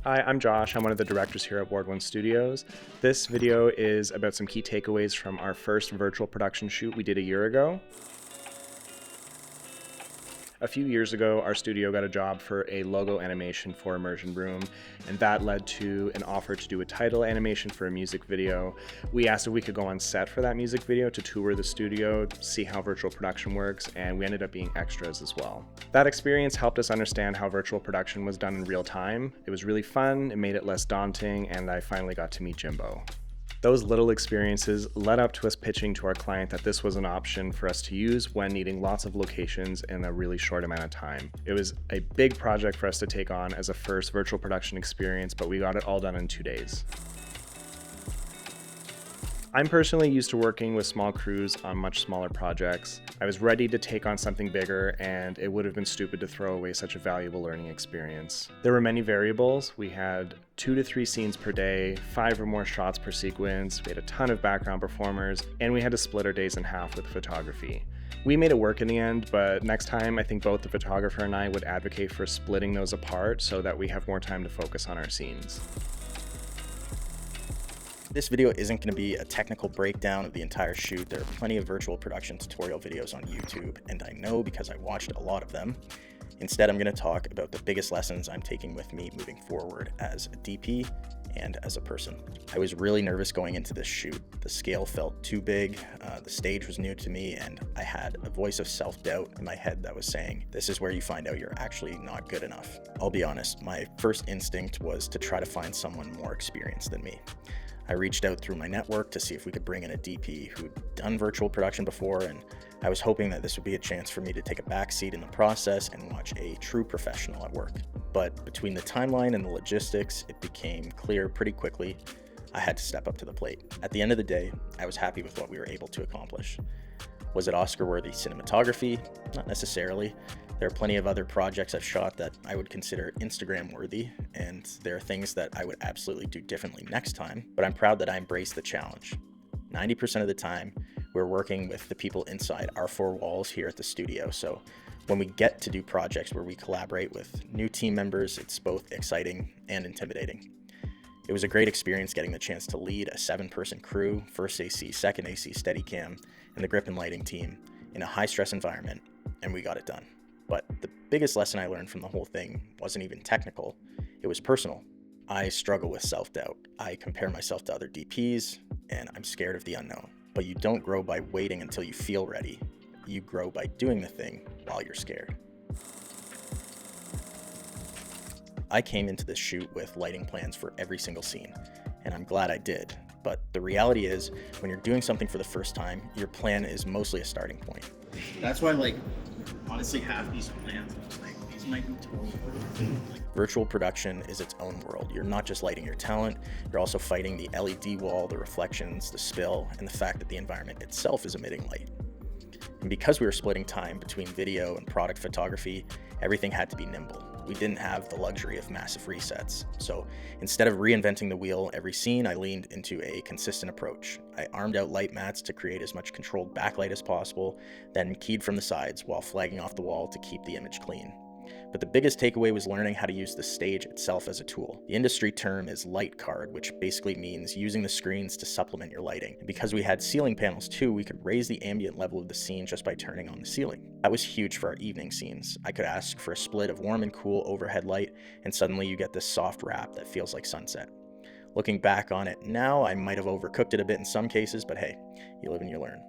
Hi, I'm Josh. I'm one of the directors here at Ward 1 Studios. This video is about some key takeaways from our first virtual production shoot we did a year ago. A few years ago, our studio got a job for a logo animation for Immersion Room, and that led to an offer to do a title animation for a music video. We asked if we could go on set for that music video to tour the studio, see how virtual production works, and we ended up being extras as well. That experience helped us understand how virtual production was done in real time. It was really fun, it made it less daunting, and I finally got to meet Jimbo. Those little experiences led up to us pitching to our client that this was an option for us to use when needing lots of locations in a really short amount of time. It was a big project for us to take on as a first virtual production experience, but we got it all done in 2 days. I'm personally used to working with small crews on much smaller projects. I was ready to take on something bigger, and it would have been stupid to throw away such a valuable learning experience. There were many variables. We had 2 to 3 scenes per day, 5 or more shots per sequence, we had a ton of background performers, and we had to split our days in half with photography. We made it work in the end, but next time I think both the photographer and I would advocate for splitting those apart so that we have more time to focus on our scenes. This video isn't going to be a technical breakdown of the entire shoot. There are plenty of virtual production tutorial videos on YouTube, and I know because I watched a lot of them. Instead, I'm going to talk about the biggest lessons I'm taking with me moving forward as a DP and as a person. I was really nervous going into this shoot. The scale felt too big, the stage was new to me, and I had a voice of self-doubt in my head that was saying, this is where you find out you're actually not good enough. I'll be honest, my first instinct was to try to find someone more experienced than me. I reached out through my network to see if we could bring in a DP who'd done virtual production before, and I was hoping that this would be a chance for me to take a back seat in the process and watch a true professional at work. But between the timeline and the logistics, it became clear pretty quickly I had to step up to the plate. At the end of the day, I was happy with what we were able to accomplish. Was it Oscar-worthy cinematography? Not necessarily. There are plenty of other projects I've shot that I would consider Instagram-worthy, and there are things that I would absolutely do differently next time, but I'm proud that I embraced the challenge. 90% of the time, we're working with the people inside our 4 walls here at the studio, so when we get to do projects where we collaborate with new team members, it's both exciting and intimidating. It was a great experience getting the chance to lead a 7-person crew, first AC, second AC, Steadicam, and the grip and lighting team in a high-stress environment, and we got it done. But the biggest lesson I learned from the whole thing wasn't even technical, it was personal. I struggle with self-doubt. I compare myself to other DPs, and I'm scared of the unknown. But you don't grow by waiting until you feel ready. You grow by doing the thing while you're scared. I came into this shoot with lighting plans for every single scene, and I'm glad I did. But the reality is, when you're doing something for the first time, your plan is mostly a starting point. That's why, honestly, half these plans, these might be totally Virtual production is its own world. You're not just lighting your talent, you're also fighting the LED wall, the reflections, the spill, and the fact that the environment itself is emitting light. And because we were splitting time between video and product photography, everything had to be nimble. We didn't have the luxury of massive resets. So instead of reinventing the wheel every scene, I leaned into a consistent approach. I armed out light mats to create as much controlled backlight as possible, then keyed from the sides while flagging off the wall to keep the image clean. But the biggest takeaway was learning how to use the stage itself as a tool. The industry term is light card, which basically means using the screens to supplement your lighting. And because we had ceiling panels too, we could raise the ambient level of the scene just by turning on the ceiling. That was huge for our evening scenes. I could ask for a split of warm and cool overhead light, and suddenly you get this soft wrap that feels like sunset. Looking back on it now, I might have overcooked it a bit in some cases, but hey, you live and you learn.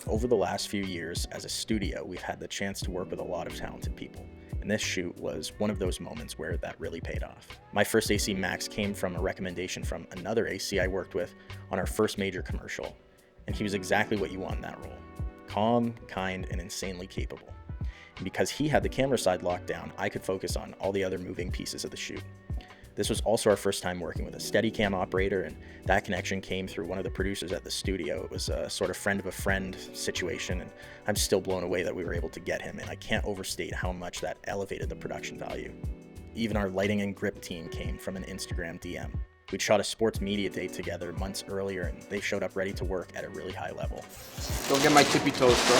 Over the last few years as a studio, we've had the chance to work with a lot of talented people, and this shoot was one of those moments where that really paid off. My first AC Max came from a recommendation from another AC I worked with on our first major commercial, and he was exactly what you want in that role. Calm, kind, and insanely capable. And because he had the camera side locked down, I could focus on all the other moving pieces of the shoot. This was also our first time working with a Steadicam operator, and that connection came through one of the producers at the studio. It was a sort of friend of a friend situation, and I'm still blown away that we were able to get him, and I can't overstate how much that elevated the production value. Even our lighting and grip team came from an Instagram DM. We'd shot a sports media date together months earlier, and they showed up ready to work at a really high level. Don't get my tippy toes, bro.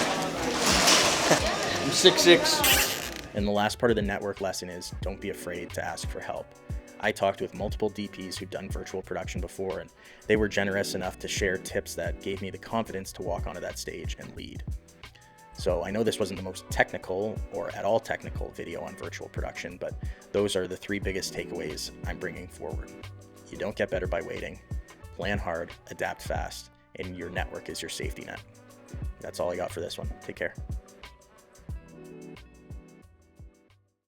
I'm 6'6". And the last part of the network lesson is don't be afraid to ask for help. I talked with multiple DPs who've done virtual production before, and they were generous enough to share tips that gave me the confidence to walk onto that stage and lead. So I know this wasn't the most technical or at all technical video on virtual production, but those are the 3 biggest takeaways I'm bringing forward. You don't get better by waiting. Plan hard, adapt fast, and your network is your safety net. That's all I got for this one. Take care.